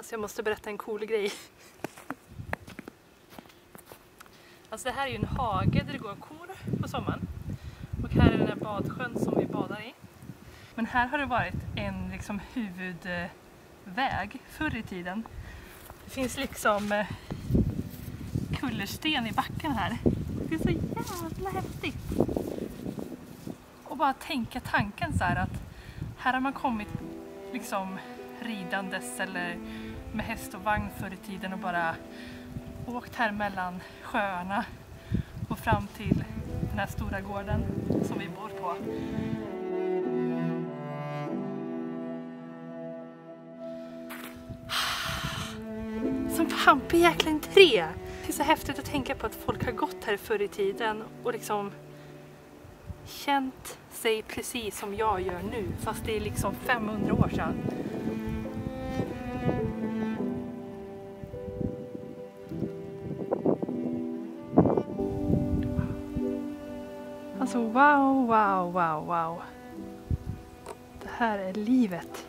Alltså jag måste berätta en cool grej. Alltså det här är ju en hage där det går kor på sommaren. Och här är den här badsjön som vi badar i. Men här har det varit en liksom huvudväg förr i tiden. Det finns liksom kullersten i backen här. Det är så jävla häftigt. Och bara tänka tanken så här att här har man kommit liksom ridandes eller med häst och vagn förr i tiden och bara åkt här mellan sjöarna och fram till den här stora gården som vi bor på. Som fan på jäkla entré! Det är så häftigt att tänka på att folk har gått här förr i tiden och liksom känt sig precis som jag gör nu, fast det är liksom 500 år sedan. Alltså wow, wow, wow, wow. Det här är livet.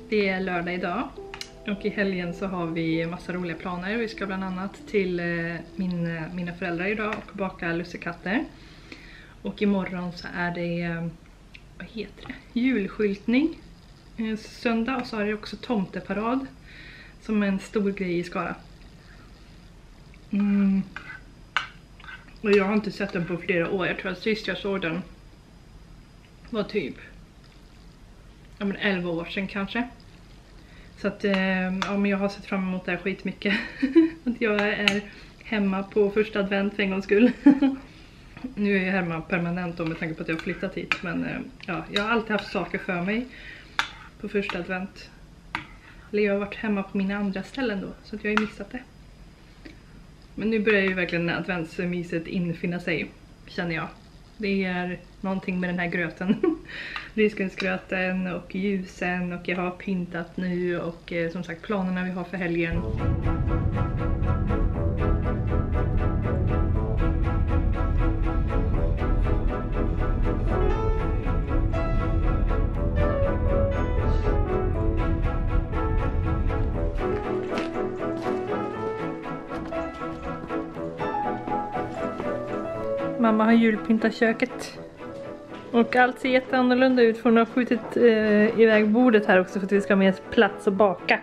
Det är lördag idag och i helgen så har vi massa roliga planer. Vi ska bland annat till mina föräldrar idag och baka lussekatter. Och imorgon så är det, vad heter det? Julskyltning. Söndag, och så har det också tomteparad som är en stor grej i Skara. Och jag har inte sett den på flera år. Jag tror att sist jag såg den var typ 11 år sedan kanske. Så att ja, men jag har sett fram emot det här skitmycket. Att jag är hemma på första advent för en gångs skull. Nu är jag hemma permanent med tanke på att jag har flyttat hit. Men ja, jag har alltid haft saker för mig på första advent. Eller jag har varit hemma på mina andra ställen då, så att jag har missat det. Men nu börjar ju verkligen adventsmyset infinna sig, känner jag. Det är någonting med den här gröten. Risgrynsgröten och ljusen, och jag har pyntat nu och som sagt planerna vi har för helgen. Mamma har julpyntat köket. Och allt ser jätteannorlunda ut, för hon har skjutit iväg bordet här också för att vi ska ha mer plats att baka.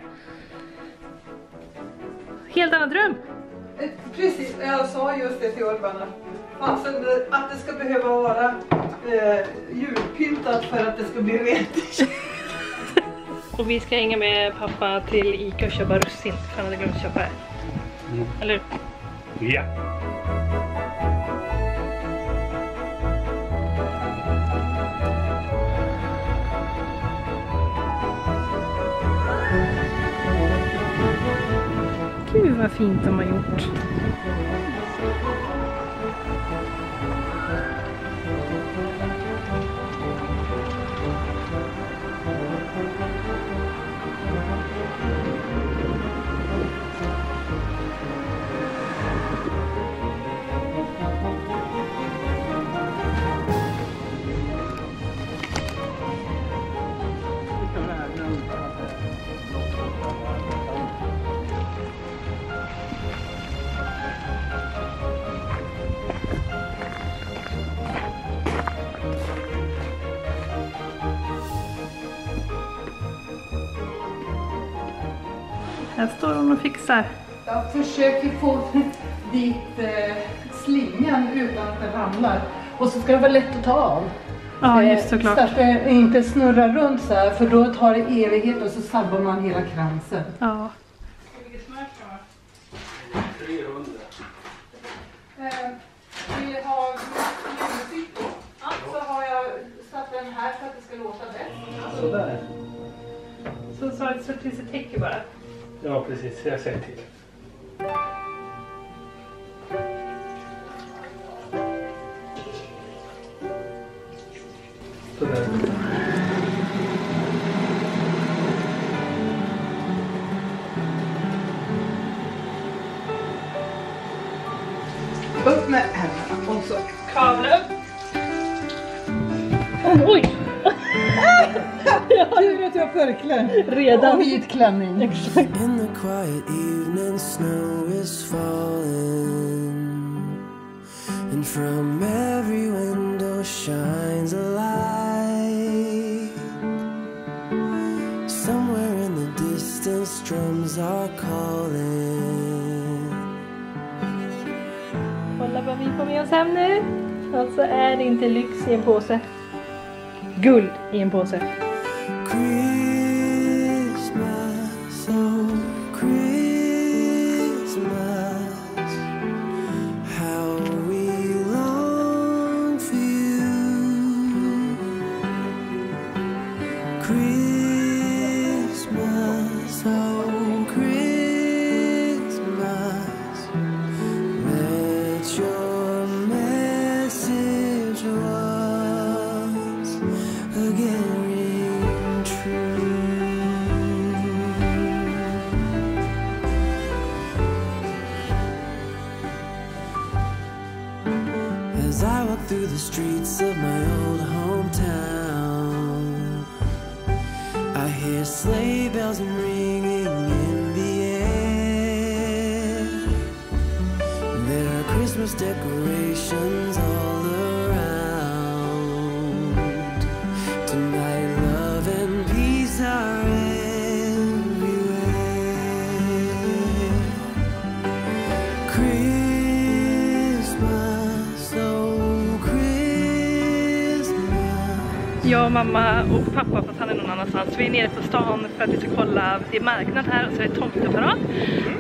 Helt annan dröm! Precis, jag sa just det till Urban. Alltså, att det ska behöva vara julpyntat för att det ska bli rent. Och vi ska hänga med pappa till Ica och köpa russin, för han hade glömt köpa det. Eller? Ja. Gud vad fint de har gjort. Här står hon och fixar. Jag försöker få dit slingan utan att den ramlar. Och så ska det vara lätt att ta av. Ja, just såklart. Så att det inte snurrar runt så här, för då tar det evighet och så sabbar man hela kransen. Ja. Vilket smör ska man? 300. Vill jag ha musik på? Ja, så har jag satt den här för att det ska låta bäst. Sådär. Så tills det täcker bara. Ja, precis. Jag säger till. Sådär. Upp med händerna och så. Kavla upp. Oj! Tur att jag har förklädd. Redan. Och vit klänning. Exakt. In the quiet evening, snow is falling, and from every window shines a light. Somewhere in the distance, drums are calling. Kolla vad vi får med oss hem nu. Alltså är det inte lyx i en påse. Guld i en påse. Christmas, oh Christmas, how we long for you. Christmas, oh Christmas, let your message once again ring true. As I walk through the streets of my old hometown, I hear sleigh bells ringing in the air. There are Christmas decorations all around. Tonight love and peace are everywhere. Christmas, oh Christmas. Jag och mamma och pappa, fast han är någon annanstans. Vi är nere på stan för att vi ska kolla. Det är marknad här och så är det tomteparad.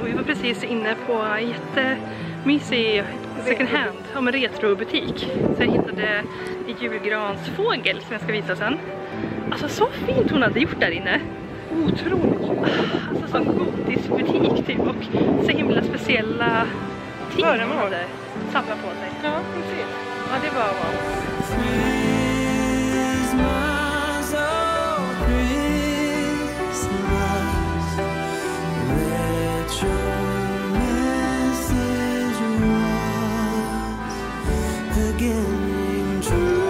Och vi var precis inne på en jättemysig second hand, om en retrobutik. Så jag hittade en julgransfågel som jag ska visa sen. Alltså så fint hon hade gjort där inne. Otroligt. Alltså sån godisbutik typ, och så himla speciella ting hon hade samlat på sig. Ja, precis. Ja, det var wow. Christmas, oh Christmas, let your message once again ring true.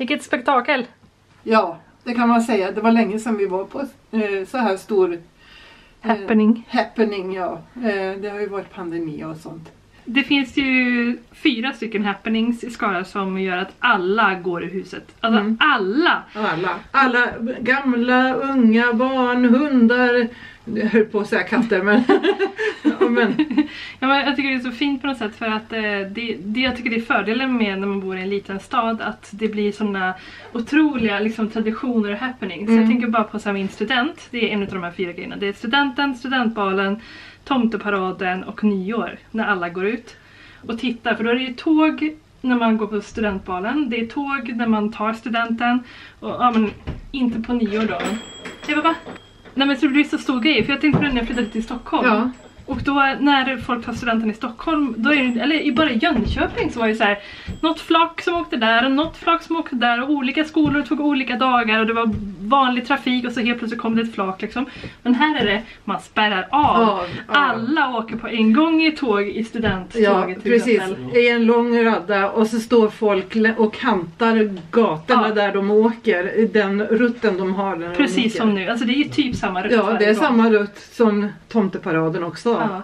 Vilket spektakel! Ja, det kan man säga. Det var länge sedan vi var på så här stor Happening. ja. Det har ju varit pandemi och sånt. Det finns ju 4 stycken happenings i Skara som gör att alla går i huset. Alltså Alla gamla, unga, barn, hundar. Jag höll på att säga katter, men... Ja, men jag tycker det är så fint på något sätt för att jag tycker det är fördelen med när man bor i en liten stad att det blir såna otroliga liksom, traditioner och happenings. Jag tänker bara på så här, min student, det är en av de här 4 grejerna. Det är studenten, studentbalen, tomteparaden och nyår när alla går ut och tittar. För då är det ju tåg när man går på studentbalen, det är tåg när man tar studenten och ja, men inte på nyår då. Nej men så det blir så stor grej, för jag tänkte på det när jag flyttade till Stockholm. Ja. Och då när folk tar studenten i Stockholm, då är det, eller i bara Jönköping så var det så här, något flak som åkte där och något flak som åkte där och olika skolor tog olika dagar och det var vanlig trafik och så helt plötsligt kom det ett flak liksom. Men här är det, man spärrar av. Alla åker på en gång i tåg i studenttåget. Ja, precis. I en lång radda och så står folk och kantar gatorna där de åker, den rutten de har. Precis som nu, alltså det är ju typ samma rutt. Ja, det är samma rutt som tomteparaden också. Ja.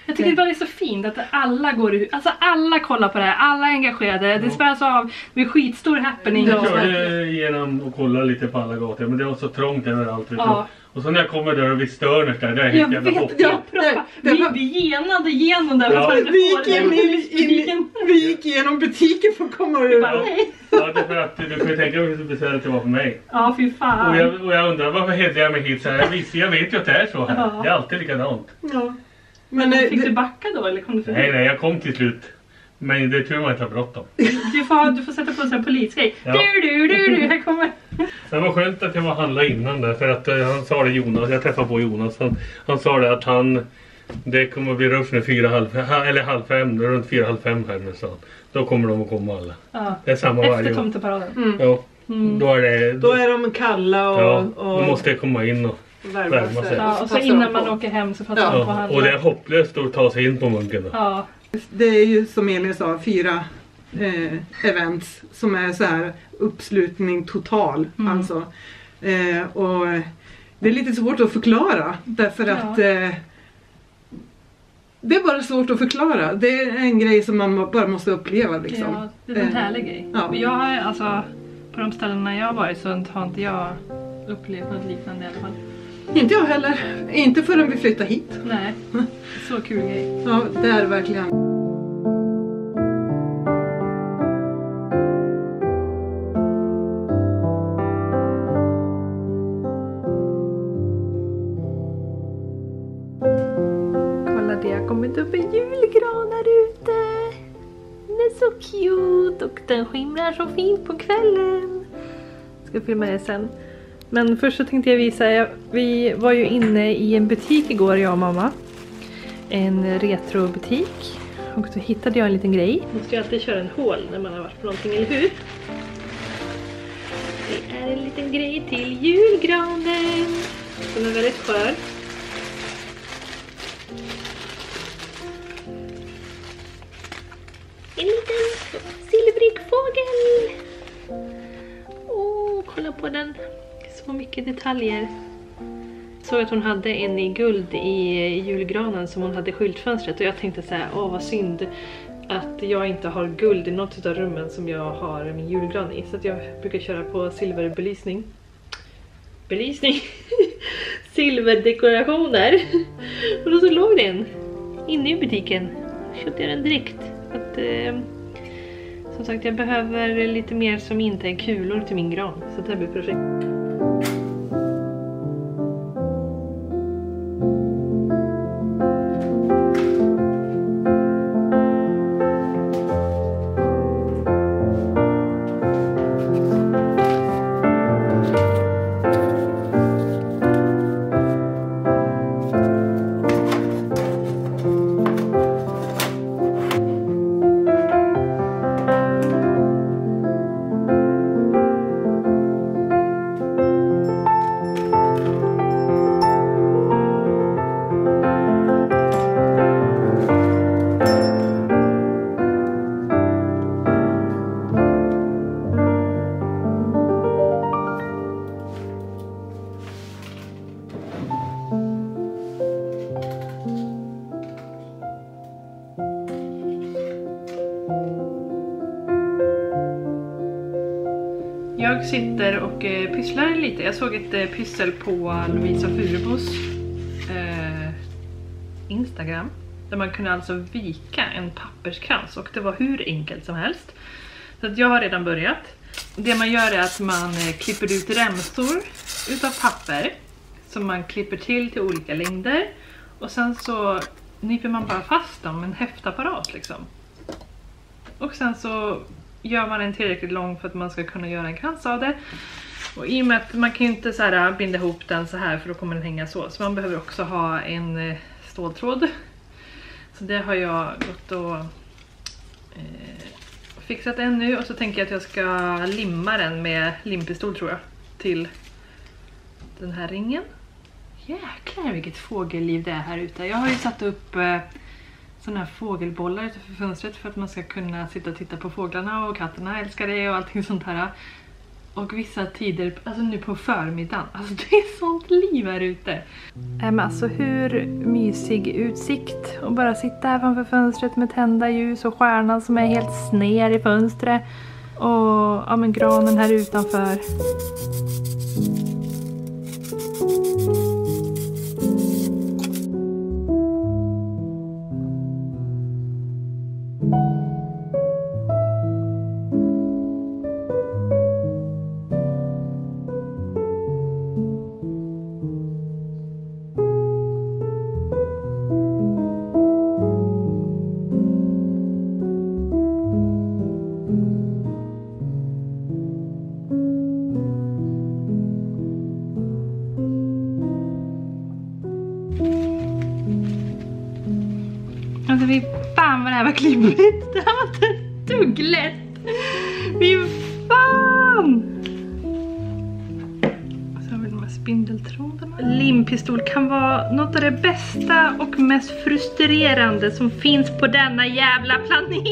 Jag tycker det bara är så fint att alla går ut, alltså alla kollar på det här, alla är engagerade, det spelas av med skitstor happening. Jag körde igenom och kollade lite på alla gator, men det var så trångt överallt. Ja. Och så när jag kommer där och vid Störners där, det är helt jävla hoppigt. Vi genade igenom där. Ja. Vi gick igenom butiken för att komma över. Ja, det är för att du kan ju tänka dig hur besvärligt det var för mig. Ja, fy fan. Och jag undrar varför hällde jag mig hit så här. Jag vet ju att det är så här. Ja. Det är alltid likadant. Ja. Men fick du backa då eller kom du förbi? Nej, jag kom till slut. Men det är tur man inte har bråttom. Du får sätta på en sån här polisgrej. Ja. Du, här kommer. Det var skönt att jag var handla innan där. För att han sa det, Jonas, jag träffade på Jonas. Han sa det att det kommer att bli rush nu 4:30, runt 4:30 här nu, så. Då kommer de att komma alla. Ja. Det är samma varje Efter år. tomteparaden. Ja. Då är de kalla och då måste jag komma in och värma sig. Ja, och så innan man åker hem så passar man på handla. Och det är hopplöst att ta sig in på munken då. Ja. Det är ju som Elin sa 4 events som är så här uppslutning total. Alltså. Och det är lite svårt att förklara därför att det är bara svårt att förklara. Det är en grej som man bara måste uppleva liksom. Ja, det är en härlig grej. Ja. Men jag har alltså, på de ställena jag har varit så har inte jag upplevt något liknande i alla fall. Inte jag heller. Inte förrän vi flyttar hit. Nej, så kul grej. Ja, det är verkligen. Kolla, det har kommit upp en julgran här ute. Den är så cute och den skimrar så fint på kvällen. Jag ska filma det sen. Men först så tänkte jag visa, vi var ju inne i en butik igår, jag och mamma. En retrobutik. Och så hittade jag en liten grej. Man måste ju alltid köra en hål när man har varit på någonting, eller hur? Det är en liten grej till julgranen. Som är väldigt skör. En liten silvrig fågel. Åh, kolla på den. Så mycket detaljer. Så att hon hade en i guld i julgranen som hon hade i skyltfönstret. Och jag tänkte så här, åh vad synd att jag inte har guld i något av rummen som jag har min julgran i. Så att jag brukar köra på silverbelysning. Silverdekorationer. Och då så låg den inne i butiken. Köpte jag den direkt. Att, som sagt, jag behöver lite mer som inte är kulor till min gran. Så det här blir perfekt. Jag sitter och pysslar lite. Jag såg ett pyssel på Lovisa Furubos Instagram. Där man kunde alltså vika en papperskrans. Och det var hur enkelt som helst. Så att jag har redan börjat. Det man gör är att man klipper ut remsor utav papper. Som man klipper till olika längder. Och sen så nyper man bara fast dem med en häftapparat liksom. Och sen så gör man en tillräckligt lång för att man ska kunna göra en krans av det. Och i och med att man kan ju inte så här binda ihop den så här för då kommer den hänga så. Så man behöver också ha en ståltråd. Så det har jag gått och fixat den nu. Och så tänker jag att jag ska limma den med limpistol tror jag. Till den här ringen. Jäklar vilket fågelliv det är här ute. Jag har ju satt upp sådana här fågelbollar utanför fönstret för att man ska kunna sitta och titta på fåglarna och katterna älskar det och allting sånt här. Och vissa tider, alltså nu på förmiddagen, alltså det är sånt liv här ute. Men alltså hur mysig utsikt och bara sitta här framför fönstret med tända ljus och stjärnan som är helt sned i fönstret. Och ja men granen här utanför. Alltså fy fan vad det här var klippigt. Det här var inte ett dugg lätt. Fy fan. Så har vi de här spindeltrådarna. Limpistol kan vara något av det bästa och mest frustrerande som finns på denna jävla planet.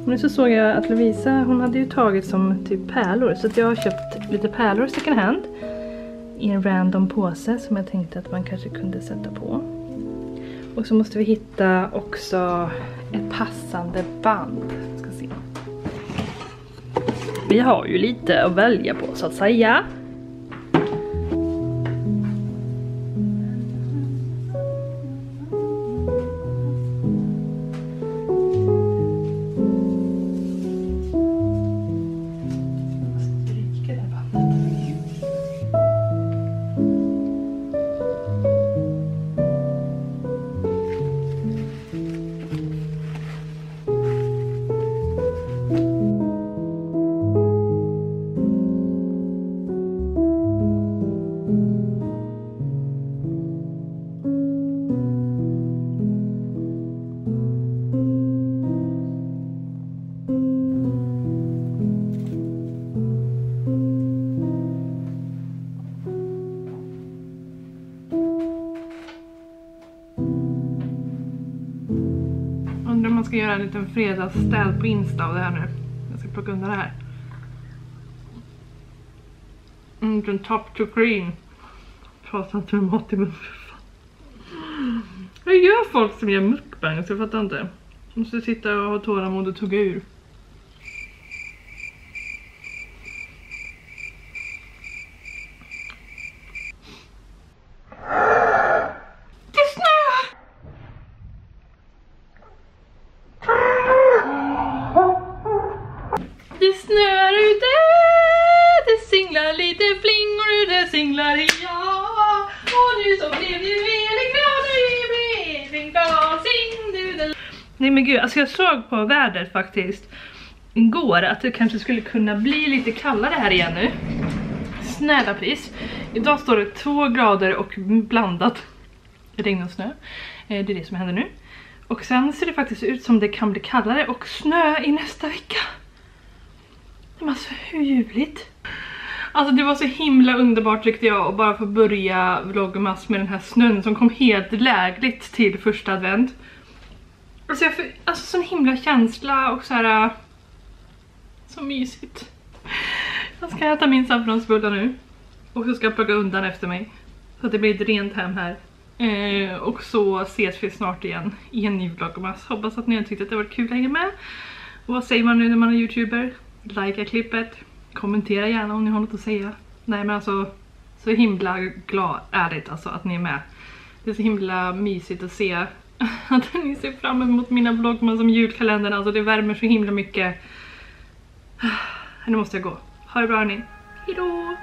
Nu så såg jag att Lovisa, hon hade ju tagit som typ pärlor. Så att jag har köpt lite pärlor second hand. I en random påse som jag tänkte att man kanske kunde sätta på. Och så måste vi hitta också ett passande band. Ska se. Vi har ju lite att välja på så att säga. Undrar om man ska göra en liten fredagsställ på Insta av det här nu. Jag ska plocka undan det här. Den top to green. Pratar inte med mat i munnen. Vad gör folk som gör mukbangs? Jag fattar inte. Jag måste sitta och ha tålamod och tugga ur. Det snöar ute, det singlar lite flingor, det singlar ja. Och nu så blev du väldigt glad, du blev en glad sing du den. Nej men gud, alltså jag såg på vädret faktiskt igår att det kanske skulle kunna bli lite kallare här igen nu. Snälla pris. Idag står det 2 grader och blandat regn och snö. Det är det som händer nu. Och sen ser det faktiskt ut som det kan bli kallare och snö i nästa vecka. Men alltså hur ljuvligt. Alltså det var så himla underbart tyckte jag att bara få börja vlogmas med den här snön som kom helt lägligt till första advent. Alltså jag får sån himla känsla och så här så mysigt. Jag ska äta min saffransbulla nu och så ska jag plocka undan efter mig så att det blir ett rent hem här. Och så ses vi snart igen i en ny vlogmas. Hoppas att ni har tyckt att det var kul att hänga med. Och vad säger man nu när man är youtuber? Likea klippet. Kommentera gärna om ni har något att säga. Nej men alltså, så himla glad ärligt alltså att ni är med. Det är så himla mysigt att se att ni ser fram emot mina vloggar som julkalendern. Alltså det värmer så himla mycket. Nu måste jag gå. Ha det bra hörni. Hejdå!